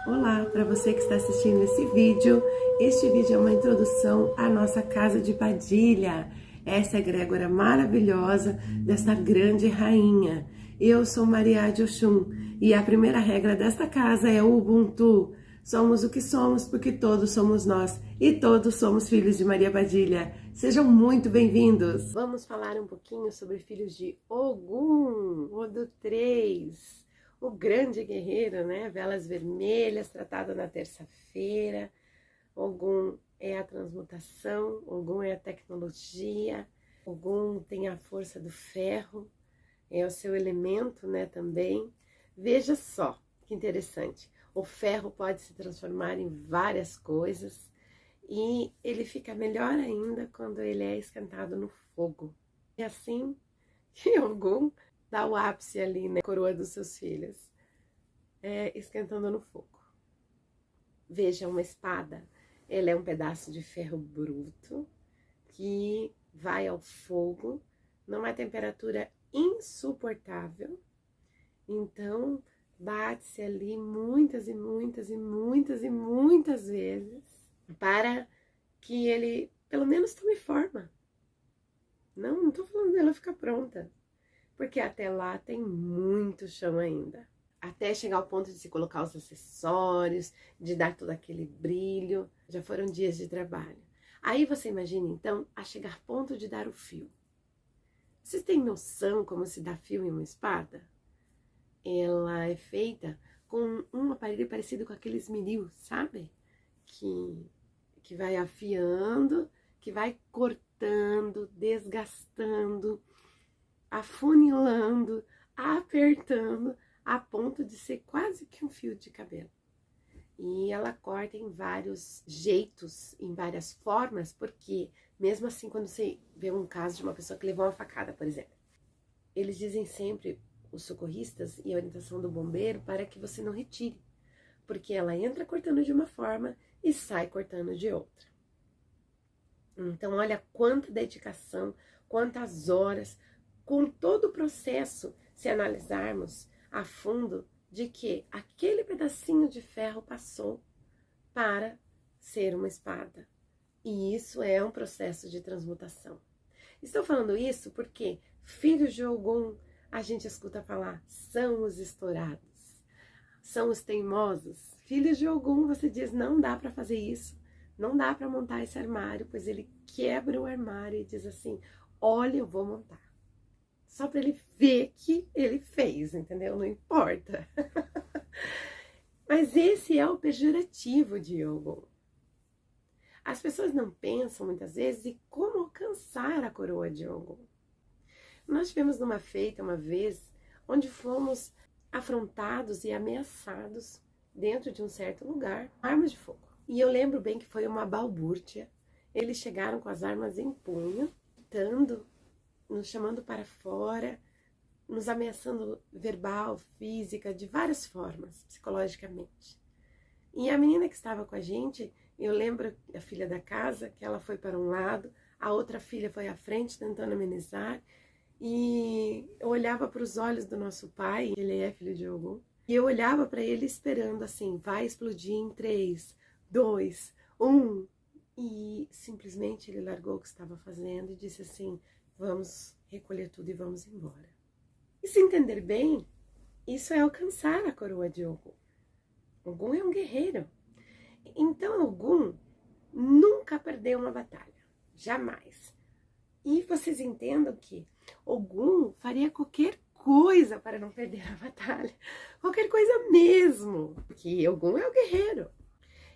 Olá, para você que está assistindo esse vídeo. Este vídeo é uma introdução à nossa casa de Padilha. Essa egrégora maravilhosa desta grande rainha. Eu sou Maria de Oxum e a primeira regra desta casa é o Ubuntu. Somos o que somos porque todos somos nós e todos somos filhos de Maria Padilha. Sejam muito bem-vindos! Vamos falar um pouquinho sobre filhos de Ogum, Odu 3. O grande guerreiro, né? Velas vermelhas, tratado na terça-feira. Ogum é a transmutação, Ogum é a tecnologia, Ogum tem a força do ferro, é o seu elemento, né, também. Veja só que interessante, o ferro pode se transformar em várias coisas e ele fica melhor ainda quando ele é esquentado no fogo. É assim que Ogum dá o ápice ali, né, coroa dos seus filhos, esquentando no fogo. Veja, uma espada, ela é um pedaço de ferro bruto que vai ao fogo numa temperatura insuportável. Então, bate-se ali muitas e muitas e muitas e muitas vezes para que ele, pelo menos, tome forma. Não estou falando dela ficar pronta, porque até lá tem muito chão ainda. Até chegar ao ponto de se colocar os acessórios, de dar todo aquele brilho. Já foram dias de trabalho. Aí você imagina, então, a chegar ao ponto de dar o fio. Vocês têm noção como se dá fio em uma espada? Ela é feita com um aparelho parecido com aqueles esmeril, sabe? Que vai afiando, que vai cortando, desgastando, afunilando, apertando, a ponto de ser quase que um fio de cabelo. E ela corta em vários jeitos, em várias formas, porque mesmo assim, quando você vê um caso de uma pessoa que levou uma facada, por exemplo, eles dizem sempre, os socorristas e a orientação do bombeiro, para que você não retire, porque ela entra cortando de uma forma e sai cortando de outra. Então, olha quanta dedicação, quantas horas, com todo o processo, se analisarmos a fundo, de que aquele pedacinho de ferro passou para ser uma espada. E isso é um processo de transmutação. Estou falando isso porque filhos de Ogum, a gente escuta falar, são os estourados, são os teimosos. Filhos de Ogum, você diz, não dá para fazer isso, não dá para montar esse armário, pois ele quebra o armário e diz assim, olha, eu vou montar. Só para ele ver que ele fez, entendeu? Não importa. Mas esse é o pejorativo de Ogum. As pessoas não pensam muitas vezes em como alcançar a coroa de Ogum. Nós tivemos numa feita uma vez, onde fomos afrontados e ameaçados dentro de um certo lugar, armas de fogo. E eu lembro bem que foi uma balbúrdia. Eles chegaram com as armas em punho, gritando, nos chamando para fora, nos ameaçando verbal, física, de várias formas, psicologicamente. E a menina que estava com a gente, eu lembro a filha da casa, que ela foi para um lado, a outra filha foi à frente tentando amenizar, e eu olhava para os olhos do nosso pai, ele é filho de Ogum, e eu olhava para ele esperando assim, vai explodir em 3, 2, 1, e simplesmente ele largou o que estava fazendo e disse assim, vamos recolher tudo e vamos embora. E se entender bem, isso é alcançar a coroa de Ogum. Ogum é um guerreiro. Então Ogum nunca perdeu uma batalha, jamais. E vocês entendam que Ogum faria qualquer coisa para não perder a batalha. Qualquer coisa mesmo, porque Ogum é o guerreiro.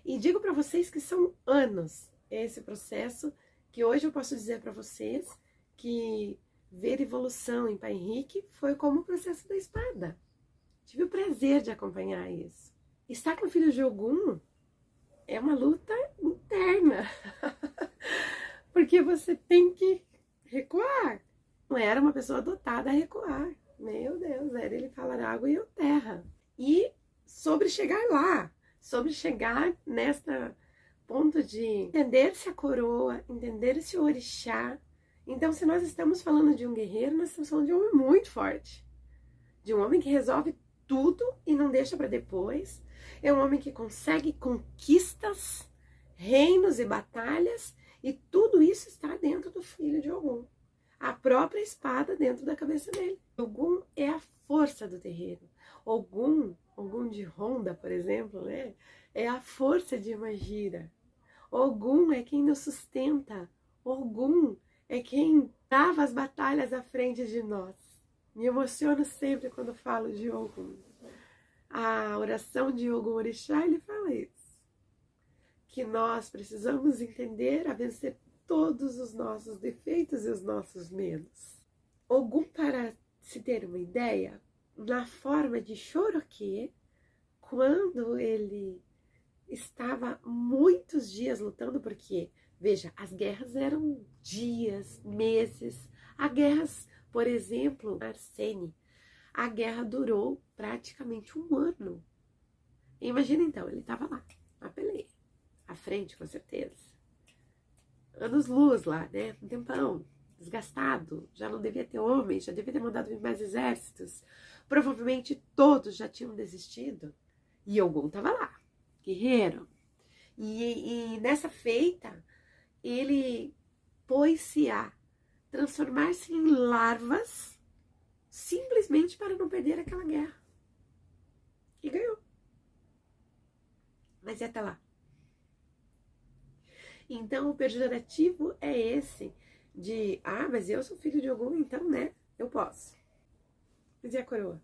E digo para vocês que são anos esse processo, que hoje eu posso dizer para vocês que ver evolução em Pai Henrique foi como o processo da espada. Tive o prazer de acompanhar isso. Estar com o filho de Ogum é uma luta interna, porque você tem que recuar. Não era uma pessoa dotada a recuar. Meu Deus, era ele falar água e eu terra. E sobre chegar lá, sobre chegar nesta ponto de entender-se a coroa, entender-se o orixá. Então, se nós estamos falando de um guerreiro, nós estamos falando de um homem muito forte. De um homem que resolve tudo e não deixa para depois. É um homem que consegue conquistas, reinos e batalhas, e tudo isso está dentro do filho de Ogum. A própria espada dentro da cabeça dele. Ogum é a força do terreiro. Ogum de Ronda, por exemplo, né? É a força de Magira. Ogum é quem nos sustenta. Ogum é quem trava as batalhas à frente de nós. Me emociono sempre quando falo de Ogum. A oração de Ogum Orixá, ele fala isso. Que nós precisamos entender a vencer todos os nossos defeitos e os nossos medos. Ogum, para se ter uma ideia, na forma de Choroquê, quando ele estava muitos dias lutando, porque, veja, as guerras eram dias, meses. Há guerras, por exemplo, Arsene, a guerra durou praticamente 1 ano. Imagina então, ele estava lá, na peleia, à frente, com certeza. Anos-luz lá, né? Um tempão, desgastado, já não devia ter homens, já devia ter mandado vir mais exércitos. Provavelmente todos já tinham desistido. E Ogum estava lá, guerreiro. E nessa feita, ele pôs-se a transformar-se em larvas, simplesmente para não perder aquela guerra. E ganhou. Mas até lá. Então, o pejorativo é esse de, mas eu sou filho de Ogum, então, né, eu posso. Mas e a coroa?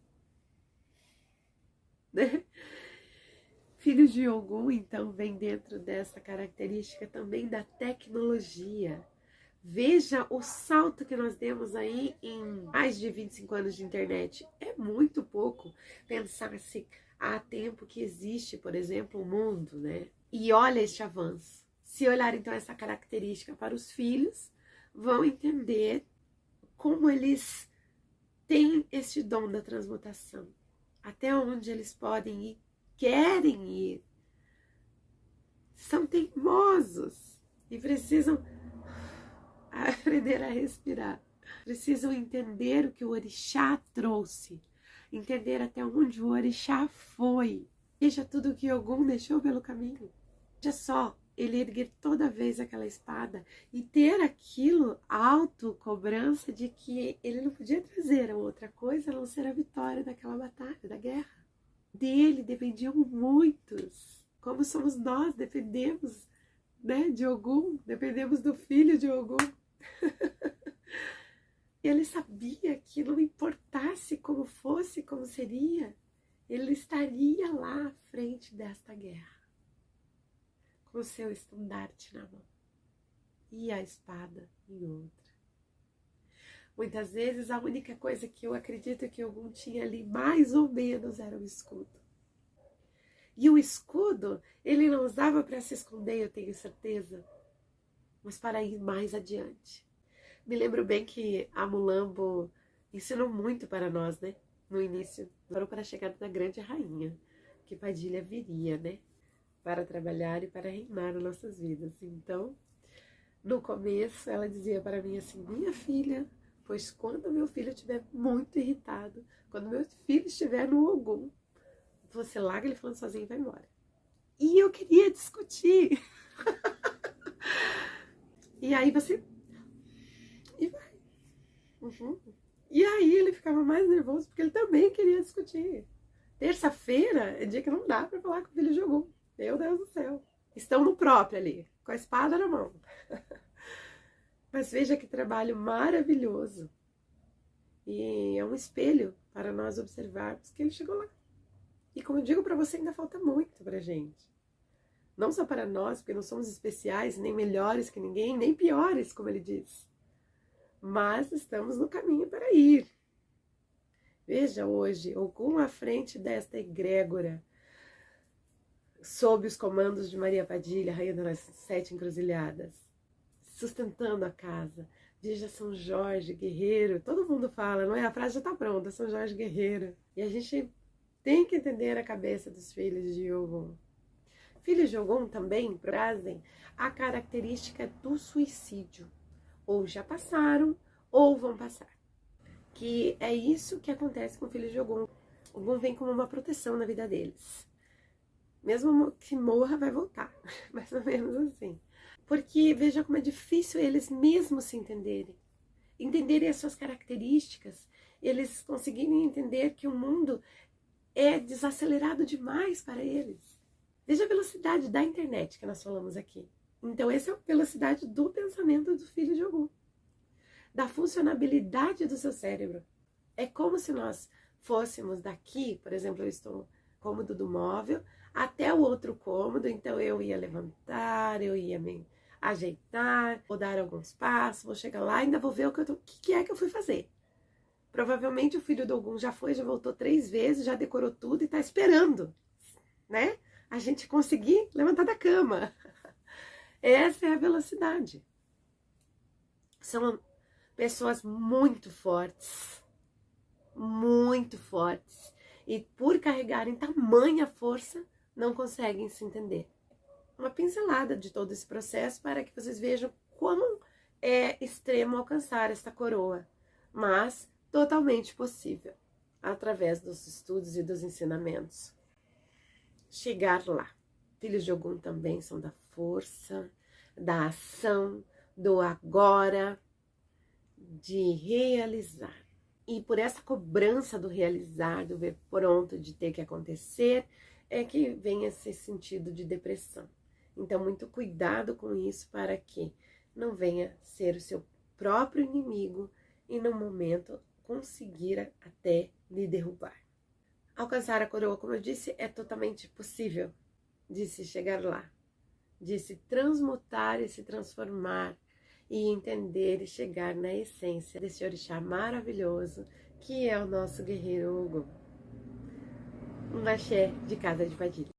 Filhos de Ogum, então, vem dentro dessa característica também da tecnologia. Veja o salto que nós demos aí em mais de 25 anos de internet. É muito pouco pensar-se há tempo que existe, por exemplo, o mundo, né? E olha este avanço. Se olhar, então, essa característica para os filhos, vão entender como eles têm este dom da transmutação. Até onde eles podem ir, querem ir. São teimosos e precisam aprender a respirar. Precisam entender o que o orixá trouxe. Entender até onde o orixá foi. Veja tudo o que Ogum deixou pelo caminho. Veja só, ele erguer toda vez aquela espada e ter aquilo auto-cobrança de que ele não podia trazer a outra coisa a não ser a vitória daquela batalha, da guerra. Dele dependiam muitos. Como somos nós, dependemos, né, de Ogum, dependemos do filho de Ogum. Ele sabia que não importasse como fosse, como seria, ele estaria lá à frente desta guerra, com o seu estandarte na mão e a espada em outra. Muitas vezes a única coisa que eu acredito que Ogum tinha ali, mais ou menos, era o escudo. E o escudo, ele não usava para se esconder, eu tenho certeza, mas para ir mais adiante. Me lembro bem que a Mulambo ensinou muito para nós, né? No início, para a chegada da grande rainha, que Padilha viria, né? Para trabalhar e para reinar nas nossas vidas. Então, no começo, ela dizia para mim assim: minha filha, pois quando meu filho estiver muito irritado, quando meu filho estiver no Ogum, você larga ele falando sozinho e vai embora. E eu queria discutir. E aí você... E vai. E aí ele ficava mais nervoso, porque ele também queria discutir. Terça-feira é dia que não dá para falar com o filho de Ogum. Meu Deus do céu. Estão no próprio ali, com a espada na mão. Mas veja que trabalho maravilhoso. E é um espelho para nós observarmos que ele chegou lá. E como eu digo para você, ainda falta muito pra gente. Não só para nós, porque não somos especiais, nem melhores que ninguém, nem piores, como ele diz. Mas estamos no caminho para ir. Veja hoje, Ogum à frente desta egrégora, sob os comandos de Maria Padilha, rainha das 7 encruzilhadas, sustentando a casa. Veja São Jorge, guerreiro, todo mundo fala, não é? A frase já está pronta, São Jorge guerreiro. E a gente tem que entender a cabeça dos filhos de Ogum. Filhos de Ogum também trazem a característica do suicídio. Ou já passaram, ou vão passar. Que é isso que acontece com filhos de Ogum. Ogum vem como uma proteção na vida deles. Mesmo que morra, vai voltar. Mais ou menos assim. Porque veja como é difícil eles mesmos se entenderem. Entenderem as suas características. Eles conseguirem entender que o mundo é desacelerado demais para eles. Veja a velocidade da internet que nós falamos aqui. Então, essa é a velocidade do pensamento do filho de Ogum. Da funcionabilidade do seu cérebro. É como se nós fôssemos daqui, por exemplo, eu estou no cômodo do móvel, até o outro cômodo, então eu ia levantar, eu ia me ajeitar, vou dar alguns passos, vou chegar lá, ainda vou ver o que é que eu fui fazer. Provavelmente o filho do Ogum já foi, já voltou 3 vezes, já decorou tudo e está esperando, né? A gente conseguir levantar da cama. Essa é a velocidade. São pessoas muito fortes, e por carregarem tamanha força, não conseguem se entender. Uma pincelada de todo esse processo para que vocês vejam como é extremo alcançar esta coroa, mas totalmente possível, através dos estudos e dos ensinamentos. Chegar lá. Filhos de Ogum também são da força, da ação, do agora, de realizar. E por essa cobrança do realizar, do ver pronto, de ter que acontecer, é que vem esse sentido de depressão. Então, muito cuidado com isso para que não venha ser o seu próprio inimigo e, no momento, conseguir até lhe derrubar. Alcançar a coroa, como eu disse, é totalmente possível de se chegar lá, de se transmutar e se transformar e entender e chegar na essência desse orixá maravilhoso que é o nosso guerreiro Ogum. Um axé de Casa de Padilha.